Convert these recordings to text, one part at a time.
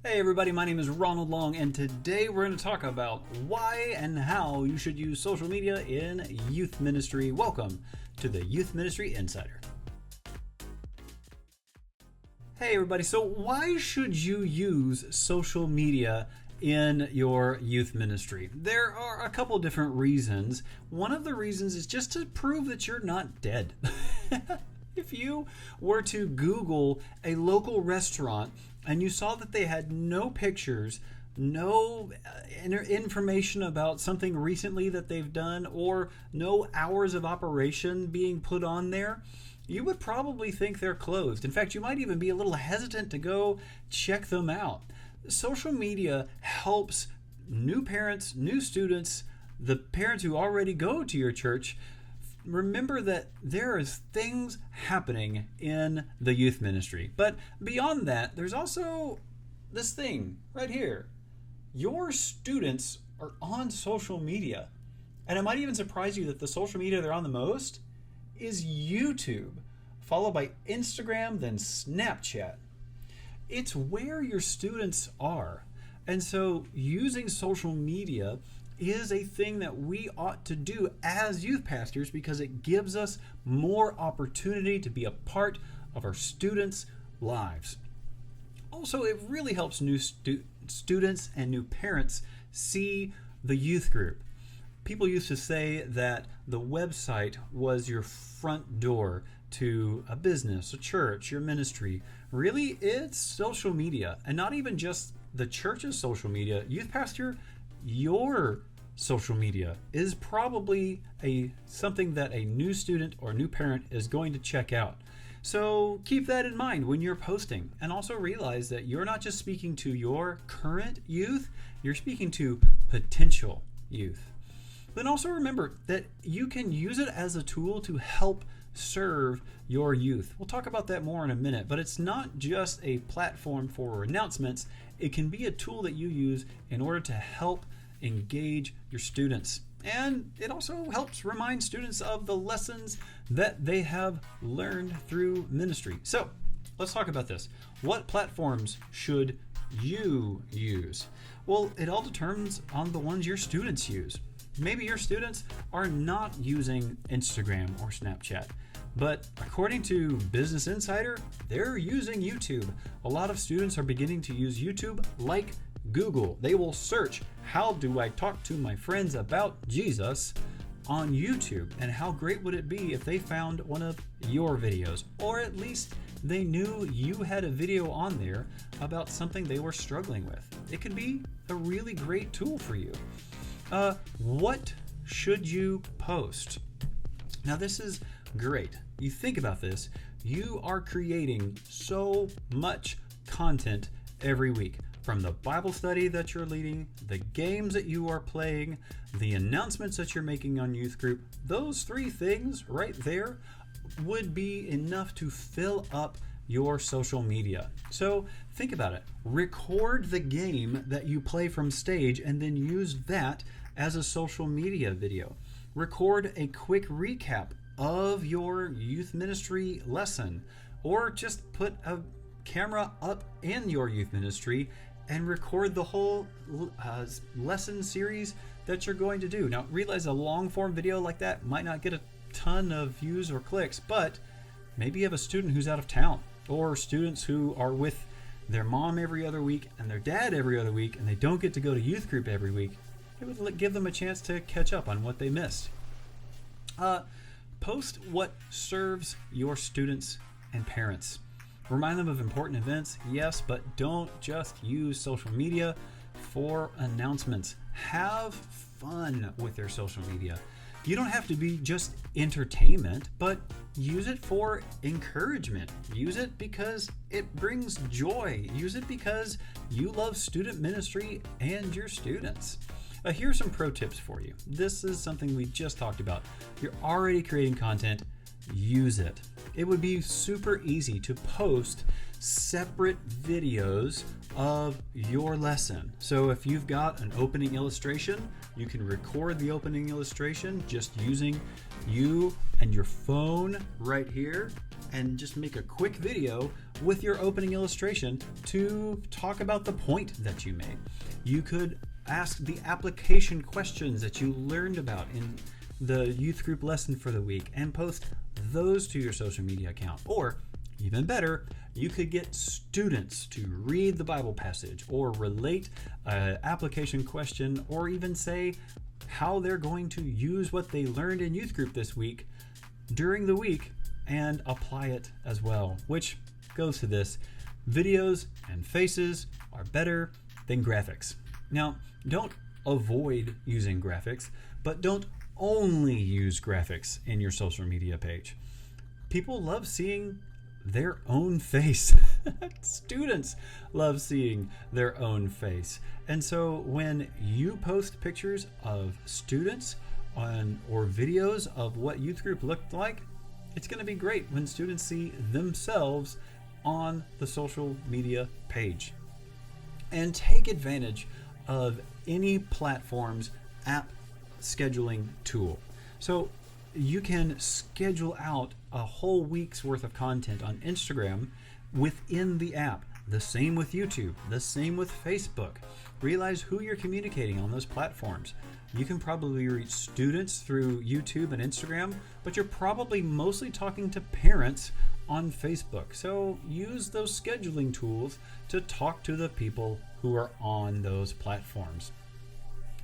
Hey everybody, my name is Ronald Long, and today we're going to talk about why and how you should use social media in youth ministry. Welcome to the Youth Ministry Insider. Hey everybody, so why should you use social media in your youth ministry? There are a couple different reasons. One of the reasons is just to prove that you're not dead. If you were to Google a local restaurant and you saw that they had no pictures, no information about something recently that they've done, or no hours of operation being put on there, you would probably think they're closed. In fact, you might even be a little hesitant to go check them out. Social media helps new parents, new students, the parents who already go to your church, remember that there is things happening in the youth ministry. But beyond that, there's also this thing right here. Your students are on social media. And it might even surprise you that the social media they're on the most is YouTube, followed by Instagram, then Snapchat. It's where your students are. And so using social media is a thing that we ought to do as youth pastors because it gives us more opportunity to be a part of our students' lives. Also, it really helps new students and new parents see the youth group. People used to say that the website was your front door to a business, a church, your ministry. Really, it's social media, and not even just the church's social media. Youth pastor, your social media is probably something that a new student or new parent is going to check out. So keep that in mind when you're posting, and also realize that you're not just speaking to your current youth, you're speaking to potential youth. Then also remember that you can use it as a tool to help serve your youth. We'll talk about that more in a minute, but it's not just a platform for announcements. It can be a tool that you use in order to help engage your students. And it also helps remind students of the lessons that they have learned through ministry. So let's talk about this. What platforms should you use? Well, it all determines on the ones your students use. Maybe your students are not using Instagram or Snapchat, but according to Business Insider, they're using YouTube. A lot of students are beginning to use YouTube like Google. They will search, how do I talk to my friends about Jesus on YouTube? And how great would it be if they found one of your videos, or at least they knew you had a video on there about something they were struggling with. It could be a really great tool for you. What should you post? Now this is great. You think about this, you are creating so much content every week. From the Bible study that you're leading, the games that you are playing, the announcements that you're making on youth group, those three things right there would be enough to fill up your social media. So think about it. Record the game that you play from stage and then use that as a social media video. Record a quick recap of your youth ministry lesson, or just put a camera up in your youth ministry and record the whole lesson series that you're going to do. Now, realize a long form video like that might not get a ton of views or clicks, but maybe you have a student who's out of town, or students who are with their mom every other week and their dad every other week, and they don't get to go to youth group every week. It would give them a chance to catch up on what they missed. Post what serves your students and parents. Remind them of important events, yes, but don't just use social media for announcements. Have fun with their social media. You don't have to be just entertainment, but use it for encouragement. Use it because it brings joy. Use it because you love student ministry and your students. Here's some pro tips for you. This is something we just talked about. You're already creating content. use it. It would be super easy to post separate videos of your lesson. So if you've got an opening illustration, you can record the opening illustration just using you and your phone right here, and just make a quick video with your opening illustration to talk about the point that you made. You could ask the application questions that you learned about in the youth group lesson for the week and post those to your social media account. Or even better, you could get students to read the Bible passage or relate an application question, or even say how they're going to use what they learned in youth group this week during the week and apply it as well, which goes to this: videos and faces are better than graphics. Now, don't avoid using graphics, but don't only use graphics in your social media page. People love seeing their own face. Students love seeing their own face. And so when you post pictures of students or videos of what youth group looked like, it's going to be great when students see themselves on the social media page. And take advantage of any platform's app scheduling tool. So you can schedule out a whole week's worth of content on Instagram within the app. The same with YouTube, the same with Facebook. Realize who you're communicating on those platforms. You can probably reach students through YouTube and Instagram, but you're probably mostly talking to parents on Facebook. So use those scheduling tools to talk to the people who are on those platforms.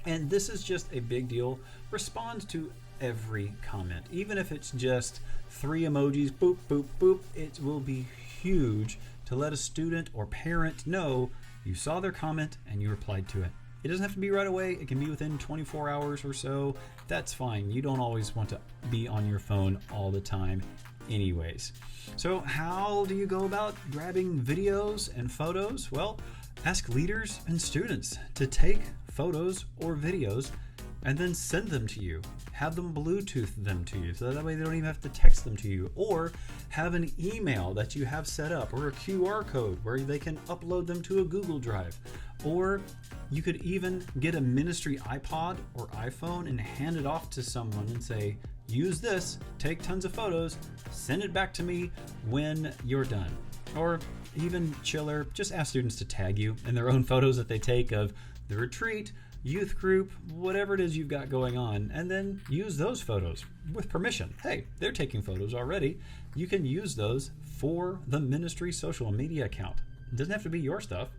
And this is just a big deal. Respond to every comment. Even if it's just 3 emojis, boop, boop, boop, it will be huge to let a student or parent know you saw their comment and you replied to it. It doesn't have to be right away. It can be within 24 hours or so. That's fine. You don't always want to be on your phone all the time anyways. So how do you go about grabbing videos and photos? Well, ask leaders and students to take photos or videos and then send them to you. Have them Bluetooth them to you, so that way they don't even have to text them to you. Or have an email that you have set up, or a QR code where they can upload them to a Google Drive. Or you could even get a ministry iPod or iPhone and hand it off to someone and say, use this, take tons of photos, send it back to me when you're done. Or even chiller, just ask students to tag you in their own photos that they take of the retreat, youth group, whatever it is you've got going on, and then use those photos with permission. Hey, they're taking photos already. You can use those for the ministry social media account. It doesn't have to be your stuff.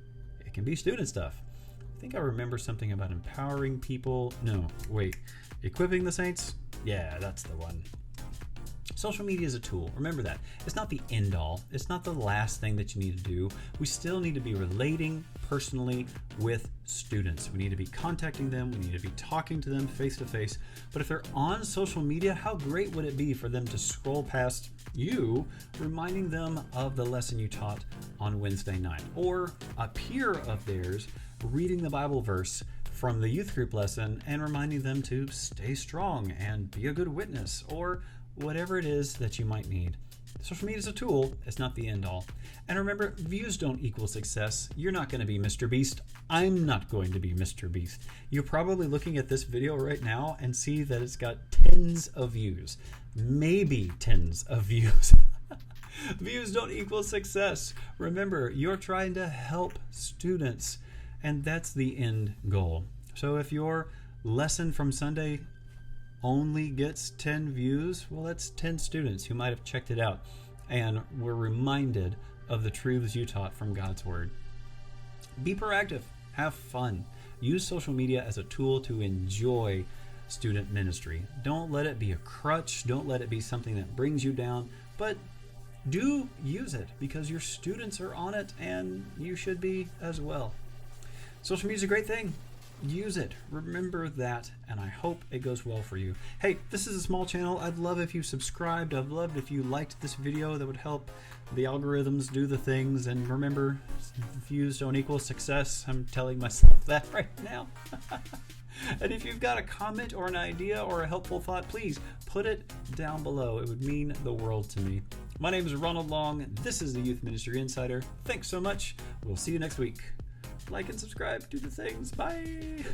It can be student stuff. I think I remember something about empowering people. No, wait. Equipping the saints? Yeah, that's the one. Social media is a tool. Remember that. It's not the end all. It's not the last thing that you need to do. We still need to be relating personally with students. We need to be contacting them. We need to be talking to them face to face. But if they're on social media, how great would it be for them to scroll past you, reminding them of the lesson you taught on Wednesday night, or a peer of theirs reading the Bible verse from the youth group lesson and reminding them to stay strong and be a good witness, or whatever it is that you might need. Social media is a tool. It's not the end all. And remember, views don't equal success. You're not going to be Mr. Beast. I'm not going to be Mr. Beast. You're probably looking at this video right now and see that it's got tens of views. Maybe tens of views. Views don't equal success. Remember, you're trying to help students, and that's the end goal. So if your lesson from Sunday only gets 10 views, well, that's 10 students who might have checked it out and were reminded of the truths you taught from God's Word. Be proactive. Have fun. Use social media as a tool to enjoy student ministry. Don't let it be a crutch. Don't let it be something that brings you down, but do use it because your students are on it and you should be as well. Social media is a great thing. use it. Remember that, and I hope it goes well for you. Hey, this is a small channel. I'd love if you subscribed. I'd love if you liked this video. That would help the algorithms do the things. And remember, views don't equal success. I'm telling myself that right now. And if you've got a comment or an idea or a helpful thought, please put it down below. It would mean the world to me. My name is Ronald Long. This is the Youth Ministry Insider. Thanks so much. We'll see you next week. Like and subscribe. Do the things. Bye.